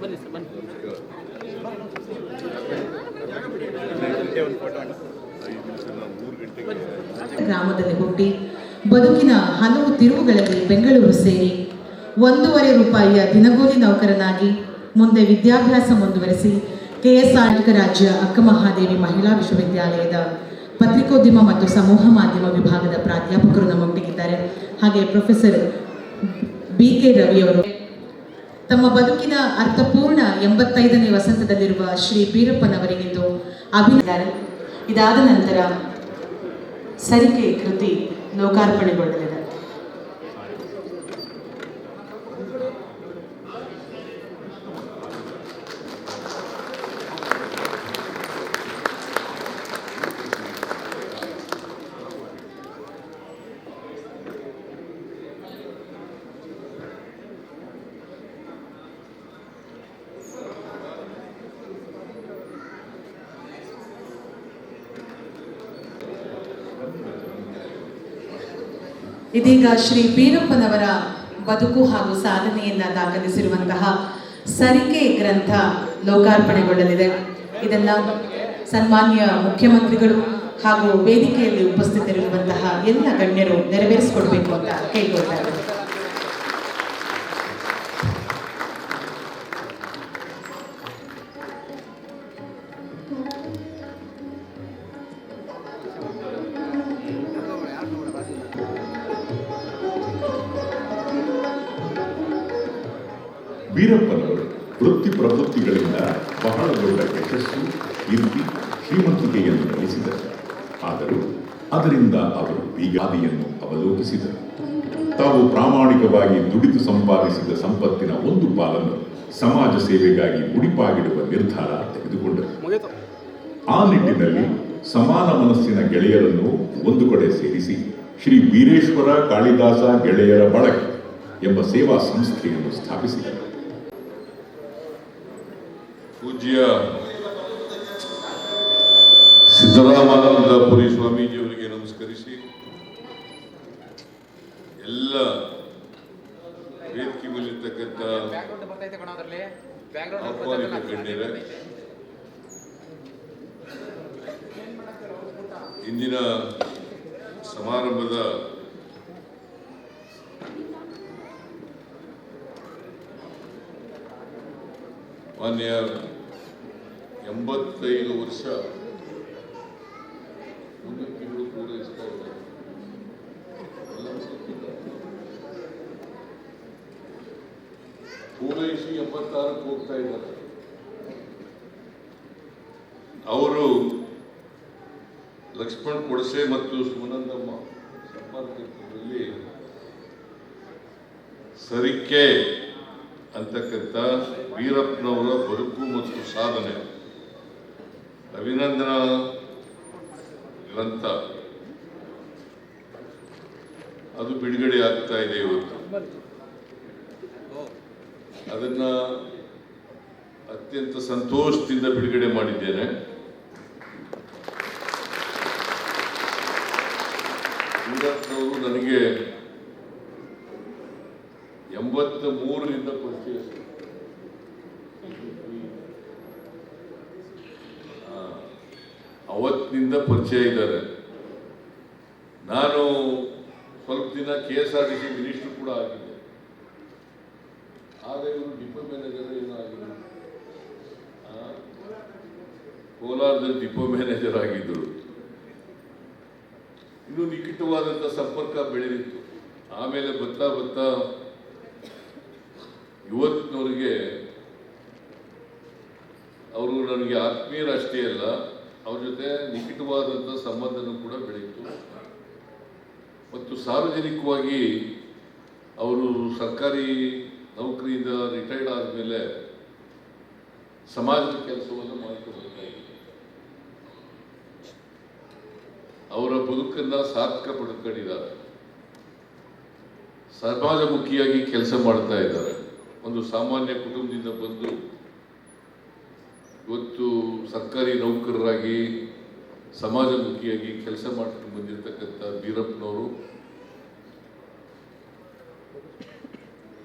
ಬನ್ನಿ ಸರ್ ಬನ್ನಿ. ಗ್ರಾಮದಲ್ಲಿ ಹುಟ್ಟಿ ಬದುಕಿನ ಹಲವು ತಿರುವುಗಳಲ್ಲಿ ಬೆಂಗಳೂರು ಸೇರಿ 1.5 ರೂಪಾಯಿಯ ದಿನಗೂಲಿ ನೌಕರನಾಗಿ ಮುಂದೆ ವಿದ್ಯಾಭ್ಯಾಸ ಮುಂದುವರೆಸಿ KSR ರಾಜ್ಯ ಅಕ್ಕಮಹಾದೇವಿ ಮಹಿಳಾ ವಿಶ್ವವಿದ್ಯಾಲಯದ ಪತ್ರಿಕೋದ್ಯಮ ಮತ್ತು ಸಮೂಹ ಮಾಧ್ಯಮ ವಿಭಾಗದ ಪ್ರಾಧ್ಯಾಪಕರು ನಮ್ಮೊಟ್ಟಿಗಿದ್ದಾರೆ. ಹಾಗೆ ಪ್ರೊಫೆಸರ್ BK ರವಿಯವರು ತಮ್ಮ ಬದುಕಿನ ಅರ್ಥಪೂರ್ಣ 85ನೇ ವಸಂತದಲ್ಲಿರುವ ಶ್ರೀ ಬೀರಪ್ಪನವರಿಗಿಂದು ಅಭಿನಂದನೆ. ಇದಾದ ನಂತರ ಸರಿಕೆ ಕೃತಿ ಲೋಕಾರ್ಪಣೆಗೊಳ್ಳಲಿದೆ. ಇದೀಗ ಶ್ರೀ ಬೀರಪ್ಪನವರ ಬದುಕು ಹಾಗೂ ಸಾಧನೆಯನ್ನ ದಾಖಲಿಸಿರುವಂತಹ ಸರಿಕೆ ಗ್ರಂಥ ಲೋಕಾರ್ಪಣೆಗೊಳ್ಳಲಿದೆ. ಇದನ್ನ ಸನ್ಮಾನ್ಯ ಮುಖ್ಯಮಂತ್ರಿಗಳು ಹಾಗೂ ವೇದಿಕೆಯಲ್ಲಿ ಉಪಸ್ಥಿತರಿರುವಂತಹ ಎಲ್ಲ ಗಣ್ಯರು ನೆರವೇರಿಸಿಕೊಡ್ಬೇಕು ಅಂತ ಕೇಳಿಕೊಳ್ತಾರೆ. ಬೀರಪ್ಪನವರು ವೃತ್ತಿ ಪ್ರವೃತ್ತಿಗಳಿಂದ ಬಹಳ ದೊಡ್ಡ ಯಶಸ್ಸು, ಕೀರ್ತಿ, ಶ್ರೀಮಂತಿಕೆಯನ್ನು ಗಳಿಸಿದರು. ಆದರೂ ಅದರಿಂದ ಅವರು ಬೀಗಾದಿಯನ್ನು ಅವಲೋಕಿಸಿದರು. ತಾವು ಪ್ರಾಮಾಣಿಕವಾಗಿ ದುಡಿದು ಸಂಪಾದಿಸಿದ ಸಂಪತ್ತಿನ ಒಂದು ಪಾಲನ್ನು ಸಮಾಜ ಸೇವೆಗಾಗಿ ಮುಡಿಪಾಗಿಡುವ ನಿರ್ಧಾರ ತೆಗೆದುಕೊಂಡರು. ಆ ನಿಟ್ಟಿನಲ್ಲಿ ಸಮಾನ ಮನಸ್ಸಿನ ಗೆಳೆಯರನ್ನು ಒಂದು ಕಡೆ ಸೇರಿಸಿ ಶ್ರೀ ಬೀರೇಶ್ವರ ಕಾಳಿದಾಸ ಗೆಳೆಯರ ಬಳಕೆ ಎಂಬ ಸೇವಾ ಸಂಸ್ಥೆಯನ್ನು ಸ್ಥಾಪಿಸಿದರು. ಪೂಜ್ಯ ಸಿದ್ದರಾಮಾನಂದಪುರಿ ಸ್ವಾಮೀಜಿಯವರಿಗೆ ನಮಸ್ಕರಿಸಿ, ಎಲ್ಲ ವೇದಿಕೆ ಮೇಲಿರ್ತಕ್ಕಂಥ ಆಹ್ವಾನಿತ ಗಣ್ಯರೇ, ಇಂದಿನ ಸಮಾರಂಭದ ಮಾನ್ಯ 85 ವರ್ಷ ಮುಂದಿನ ತಿಂಗಳು ಪೂರೈಸ್ತಾ ಇದ್ದಾರೆ. ಪೂರೈಸಿ 86ಕ್ಕೆ ಹೋಗ್ತಾ ಇದ್ದಾರೆ. ಅವರು ಲಕ್ಷ್ಮಣ್ ಕೊಡಸೆ ಮತ್ತು ಸುಮನಂದಮ್ಮ ಸಂಪರ್ಕದಲ್ಲಿ ಸರಿಕೆ ಅಂತಕ್ಕಂಥ ವೀರಪ್ಪನವರ ಬದುಕು ಮತ್ತು ಸಾಧನೆ ಅಭಿನಂದನಾ ಗ್ರಂಥ ಅದು ಬಿಡುಗಡೆ ಆಗ್ತಾ ಇದೆ ಇವತ್ತು. ಅದನ್ನ ಅತ್ಯಂತ ಸಂತೋಷದಿಂದ ಬಿಡುಗಡೆ ಮಾಡಿದ್ದೇನೆ. ವೀರಪ್ಪನವರು ನನಗೆ 83ರಿಂದ ಪರಿಚಯ. ಅವತ್ತಿನಿಂದ ಪರಿಚಯ ಇದ್ದಾರೆ. ನಾನು ಸ್ವಲ್ಪ ದಿನ KSRTC ಮಿನಿಸ್ಟರ್ ಕೂಡ ಆಗಿದ್ದೆ. ಆಗ ಇವರು ಡಿಪೋ ಮ್ಯಾನೇಜರ್ ಏನೋ ಆಗಿದ್ರು, ಕೋಲಾರದಲ್ಲಿ ಡಿಪೋ ಮ್ಯಾನೇಜರ್ ಆಗಿದ್ದರು. ಇನ್ನು ನಿಕಟವಾದಂಥ ಸಂಪರ್ಕ ಬೆಳೆದಿತ್ತು. ಆಮೇಲೆ ಬರ್ತಾ ಬರ್ತಾ ಇವತ್ತಿನವರಿಗೆ ಅವರು ನನಗೆ ಆತ್ಮೀಯರಷ್ಟೇ ಅಲ್ಲ, ಅವ್ರ ಜೊತೆ ನಿಕಟವಾದಂಥ ಸಂಬಂಧನೂ ಕೂಡ ಬೆಳೀತು. ಮತ್ತು ಸಾರ್ವಜನಿಕವಾಗಿ ಅವರು ಸರ್ಕಾರಿ ನೌಕರಿಯಿಂದ ರಿಟೈರ್ಡ್ ಆದಮೇಲೆ ಸಮಾಜದ ಕೆಲಸವನ್ನು ಮಾಡಿಕೊಡ್ತಾ ಇದ್ದಾರೆ. ಅವರ ಬದುಕನ್ನು ಸಾರ್ಥಕ ಪಡ್ಕೊಂಡಿದ್ದಾರೆ. ಸಮಾಜಮುಖಿಯಾಗಿ ಕೆಲಸ ಮಾಡ್ತಾ ಇದ್ದಾರೆ. ಒಂದು ಸಾಮಾನ್ಯ ಕುಟುಂಬದಿಂದ ಬಂದು ಇವತ್ತು ಸರ್ಕಾರಿ ನೌಕರರಾಗಿ ಸಮಾಜಮುಖಿಯಾಗಿ ಕೆಲಸ ಮಾಡ್ಕೊಂಡು ಬಂದಿರತಕ್ಕಂಥ ಬೀರಪ್ಪನವರು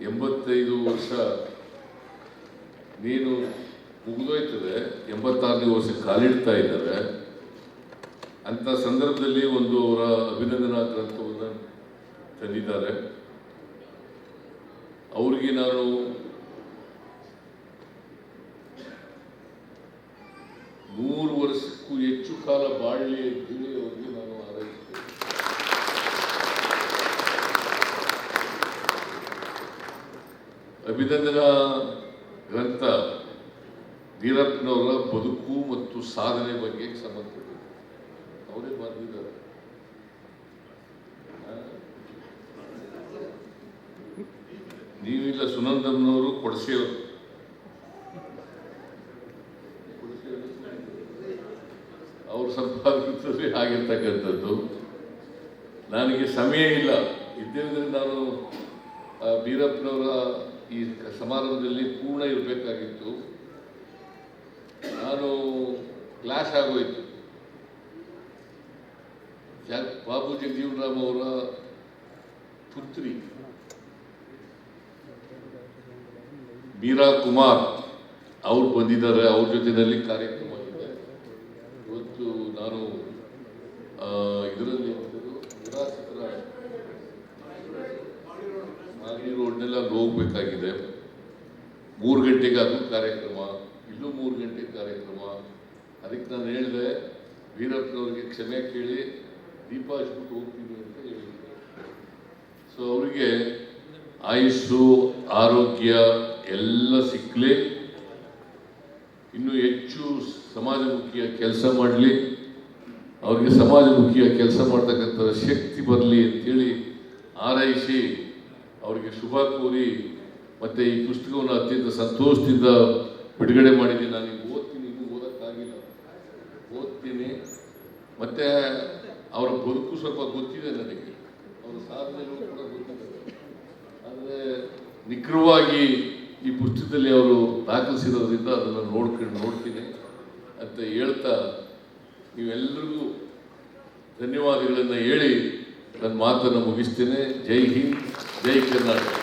85 ವರ್ಷ ನೀನು ಮುಗಿದೋಯ್ತದೆ, 86ನೇ ವರ್ಷ ಕಾಲಿಡ್ತಾ ಇದ್ದಾರೆ ಅಂತ ಸಂದರ್ಭದಲ್ಲಿ ಒಂದು ಅವರ ಅಭಿನಂದನಾ ಗ್ರಂಥವನ್ನು ತಂದಿದ್ದಾರೆ. ಅವ್ರಿಗೆ ನಾನು ನೂರು ವರ್ಷಕ್ಕೂ ಹೆಚ್ಚು ಕಾಲ ಬಾಳಲಿ ಅಂತೇಳಿ ಅವ್ರಿಗೆ ನಾನು ಹಾರೈಸ್ತೇನೆ. ಅಭಿನಂದನಾ ಗ್ರಂಥ ವೀರಪ್ಪನವರ ಬದುಕು ಮತ್ತು ಸಾಧನೆ ಬಗ್ಗೆ ಸಂಬಂಧಪಟ್ಟಿದೆ. ಅವರೇ ಬರೆದಿದ್ದಾರೆ. ನೀವಿಲ್ಲ, ಸುನಂದಮ್ಮನವರು ಕೊಡಸೆಯವರು. ಅವ್ರ ಸಂಪಾದಕರಲ್ಲಿ ಆಗಿರ್ತಕ್ಕಂಥದ್ದು. ನನಗೆ ಸಮಯ ಇಲ್ಲ ಇದ್ದಿದ್ರೆ ನಾನು ವೀರಪ್ಪನವರ ಈ ಸಮಾರಂಭದಲ್ಲಿ ಪೂರ್ಣ ಇರಬೇಕಾಗಿತ್ತು. ನಾನು ಕ್ಲಾಶ್ ಆಗೋಯ್ತು. ಬಾಬು ಜಗಜೀವನರಾಮ್ ಅವರ ಪುತ್ರಿ ಮೀರಾ ಕುಮಾರ್ ಅವ್ರು ಬಂದಿದ್ದಾರೆ. ಅವ್ರ ಜೊತೆಯಲ್ಲಿ ಕಾರ್ಯಕ್ರಮ ಇದೆ. ಇವತ್ತು ನಾನು ಇದರಲ್ಲಿ ಮಾಗಡಿ ರೋಡ್ನೆಲ್ಲ ಹೋಗ್ಬೇಕಾಗಿದೆ. 3 ಗಂಟೆಗೆ ಅದು ಕಾರ್ಯಕ್ರಮ, ಇಲ್ಲೂ 3 ಗಂಟೆಗೆ ಕಾರ್ಯಕ್ರಮ. ಅದಕ್ಕೆ ನಾನು ಹೇಳಿದೆ ವೀರಪ್ಪನವ್ರಿಗೆ ಕ್ಷಮೆ ಕೇಳಿ ದೀಪ ಹಚ್ಬಿಟ್ಟು ಹೋಗ್ತೀನಿ ಅಂತ ಹೇಳಿದ್ದೆ. ಸೊ ಅವರಿಗೆ ಆಯುಸ್ಸು, ಆರೋಗ್ಯ ಎಲ್ಲ ಸಿಕ್ಕಲಿ, ಇನ್ನೂ ಹೆಚ್ಚು ಸಮಾಜಮುಖಿಯ ಕೆಲಸ ಮಾಡಲಿ, ಅವ್ರಿಗೆ ಸಮಾಜಮುಖಿಯ ಕೆಲಸ ಮಾಡ್ತಕ್ಕಂಥ ಶಕ್ತಿ ಬರಲಿ ಅಂತೇಳಿ ಹಾರೈಸಿ ಅವರಿಗೆ ಶುಭ ಕೋರಿ, ಮತ್ತು ಈ ಪುಸ್ತಕವನ್ನು ಅತ್ಯಂತ ಸಂತೋಷದಿಂದ ಬಿಡುಗಡೆ ಮಾಡಿದ್ದೀನಿ. ನಾನು ಈಗ ಓದ್ತೀನಿ, ಇನ್ನೂ ಓದೋಕ್ಕಾಗಿಲ್ಲ, ಓದ್ತೀನಿ. ಮತ್ತು ಅವರ ಬದುಕು ಸ್ವಲ್ಪ ಗೊತ್ತಿದೆ ನನಗೆ, ಅವರ ಸಾಧನೆಗಳು ಕೂಡ ಗೊತ್ತಿದೆ. ಆದರೆ ನಿಖರವಾಗಿ ಈ ಪುಸ್ತಕದಲ್ಲಿ ಅವರು ದಾಖಲಿಸಿರೋದ್ರಿಂದ ಅದನ್ನು ನೋಡ್ತೀನಿ ಅಂತ ಹೇಳ್ತಾ ನೀವೆಲ್ಲರಿಗೂ ಧನ್ಯವಾದಗಳನ್ನು ಹೇಳಿ ನನ್ನ ಮಾತನ್ನು ಮುಗಿಸ್ತೇನೆ. ಜೈ ಹಿಂದ್, ಜೈ ಕರ್ನಾಟಕ.